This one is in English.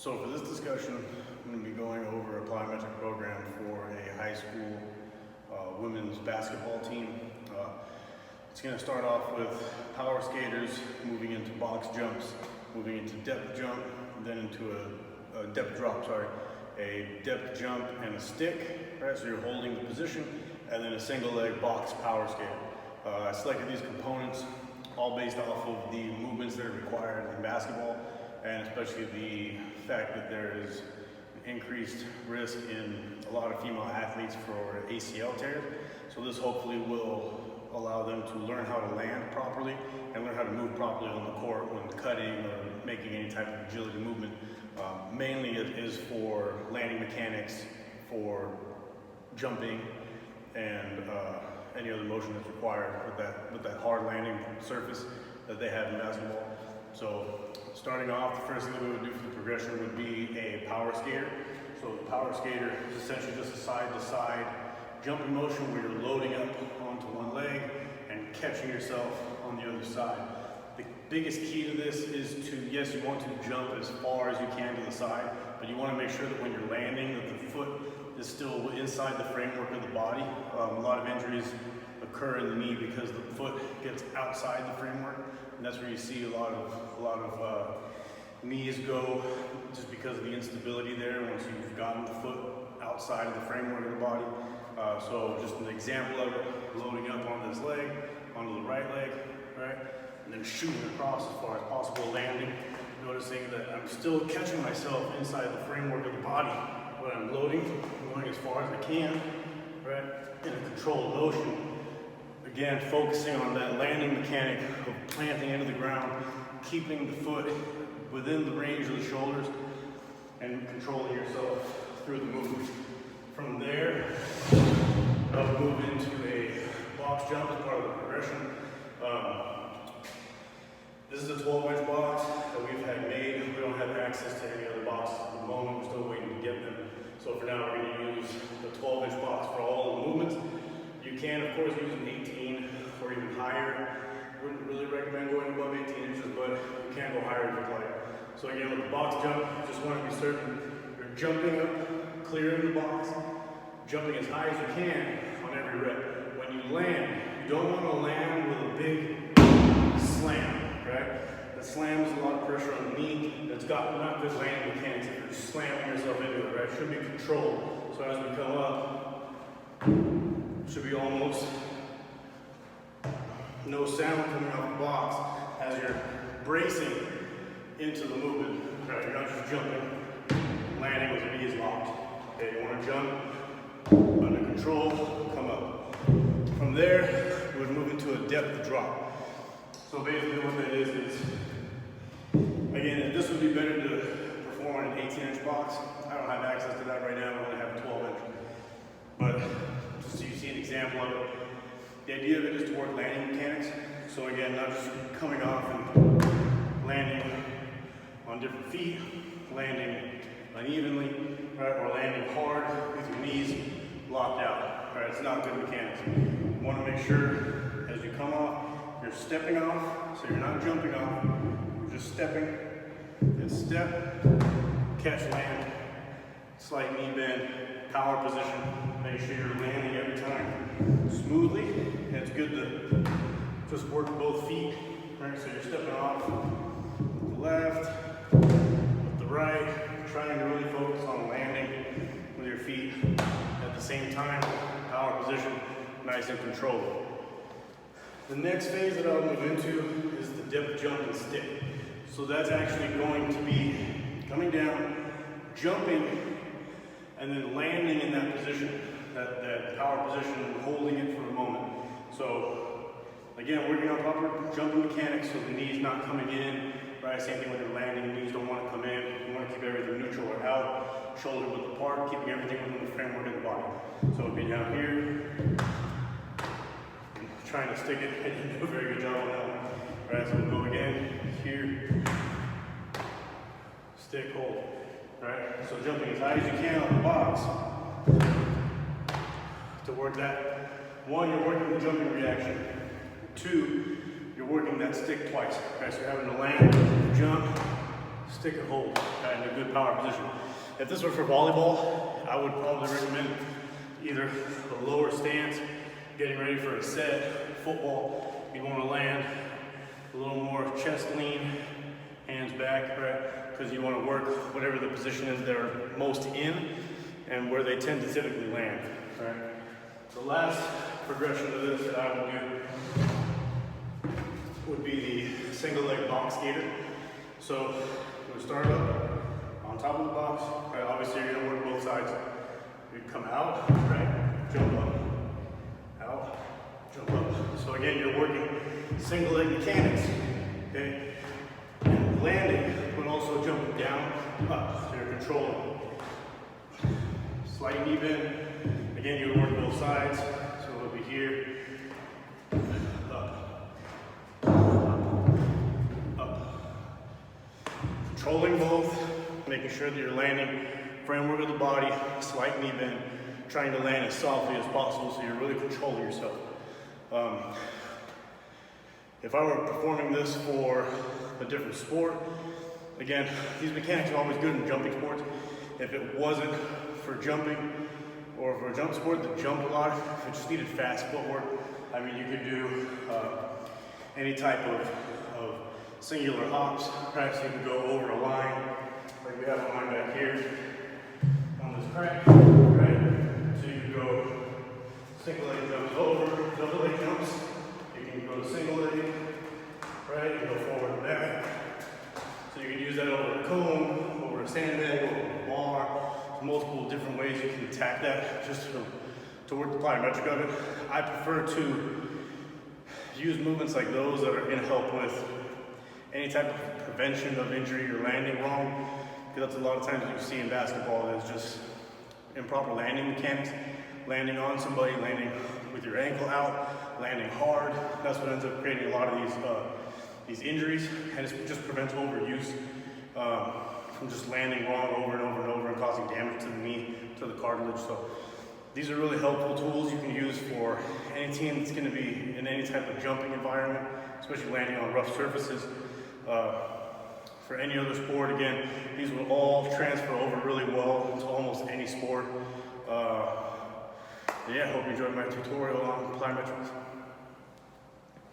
So for this discussion, I'm going to be going over a plyometric program for a high school women's basketball team. It's going to start off with power skaters moving into box jumps, moving into depth jump, then into a depth drop, a depth jump and a stick, right? So you're holding the position, and then a single leg box power skater. I selected these components all based off of the movements that are required in basketball, and especially the fact that there is increased risk in a lot of female athletes for ACL tears. So this hopefully will allow them to learn how to land properly and learn how to move properly on the court when cutting or making any type of agility movement. Mainly it is for landing mechanics, for jumping, and any other motion that's required with that hard landing surface that they have in basketball. So starting off, the first thing that we would do for the progression would be a power skater. So the power skater is essentially just a side-to-side jumping motion where you're loading up onto one leg and catching yourself on the other side. The biggest key to this is to, yes, you want to jump as far as you can to the side, but you want to make sure that when you're landing that the foot is still inside the framework of the body. A lot of injuries occur in the knee because the foot gets outside the framework, and that's where you see a lot of knees go, just because of the instability there once you've gotten the foot outside of the framework of the body. So just an example of it, loading up on this leg, onto the right leg, right? And then shooting across as far as possible, landing, noticing that I'm still catching myself inside the framework of the body. When I'm loading, I'm going as far as I can, right? In a controlled motion. Again, focusing on that landing mechanic of planting into the ground, keeping the foot within the range of the shoulders, and controlling yourself through the movement. From there, I'll move into a box jump as part of the progression. This is a 12-inch box that we've had made. We don't have access to any other boxes at the moment. We're still waiting to get them. So for now, we're going to use the 12-inch box for all the movements. You can, of course, use an 18 or even higher. Wouldn't really recommend going above 18 inches, but you can go higher if you'd like. So again, with the box jump, you just want to be certain you're jumping up, clearing the box, jumping as high as you can on every rep. When you land, you don't want to land with a big slam, right? The slam is a lot of pressure on the knee. It's got not good landing mechanics if you're slamming yourself into it, right? It should be controlled. So as we come up, should be almost no sound coming off the box as you're bracing into the movement. Right? You're not just jumping, landing with your knees locked. Okay, you want to jump under control, come up. From there, we would move into a depth drop. So basically what that is again, this would be better to perform on an 18-inch box. I don't have access to that right now, I only have a 12-inch. But just so you see an example of it, the idea of it is to work landing mechanics. So again, not just coming off and landing on different feet, landing unevenly, right, or landing hard with your knees locked out. Right, it's not good mechanics. You want to make sure as you come off, you're stepping off, so you're not jumping off, you're just stepping, and step, catch, land, slight knee bend, power position, make sure you're landing every time smoothly. And it's good to just work both feet, right? So you're stepping off with the left, with the right, trying to really focus on landing with your feet at the same time, power position, nice and controlled. The next phase that I'll move into is the depth jump and stick. So that's actually going to be coming down, jumping, and then landing in that position, that power position, and holding it for a moment. So again, working on proper jumping mechanics so the knee's not coming in, right? Same thing when you're landing, the knees don't want to come in. You want to keep everything neutral or out, shoulder width apart, keeping everything within the framework of the body. So it'd be down here, trying to stick it. I didn't do a very good job on that one. All right, so we'll go again, here, stick, hold. Right? So jumping as high as you can on the box to work that. One, you're working the jumping reaction. Two, you're working that stick twice. Okay, so you're having to land, jump, stick and hold in a good power position. If this were for volleyball, I would probably recommend either a lower stance, getting ready for a set. Football, you want to land a little more chest lean, hands back, right? Because you want to work whatever the position is they're most in and where they tend to typically land, right? The last progression of this that I would do would be the single leg box skater. So we start up on top of the box, right? Obviously you're gonna work both sides. You come out, right? Jump up, out, jump up. So again, you're working single leg mechanics, okay? And landing, but also jumping down, up. So you're controlling. Slight knee bend. Again, you would work both sides. So it'll be here, up, up. Controlling both, making sure that you're landing framework of the body, slight knee bend, trying to land as softly as possible so you're really controlling yourself. If I were performing this for a different sport, again, these mechanics are always good in jumping sports. If it wasn't for jumping, or for a jump sport that jumped a lot, if it just needed fast footwork, I mean, you could do any type of singular hops, right? So you can go over a line, like we have a line back here on this crack, right? So you can go single leg jumps over, double leg jumps. You can go to single leg, right? You go forward and back. So you can use that over a cone, over a sandbag, over a bar. Multiple different ways you can attack that just to work the plyometric of it. I prefer to use movements like those that are going to help with any type of prevention of injury or landing wrong, because that's a lot of times what you see in basketball is just improper landing mechanics, landing on somebody, landing with your ankle out, landing hard. That's what ends up creating a lot of these injuries, and it just prevents overuse. From just landing wrong over and over and over and causing damage to the knee, to the cartilage. So these are really helpful tools you can use for any team that's going to be in any type of jumping environment, especially landing on rough surfaces. For any other sport, again, these will all transfer over really well to almost any sport. Yeah, hope you enjoyed my tutorial on plyometrics.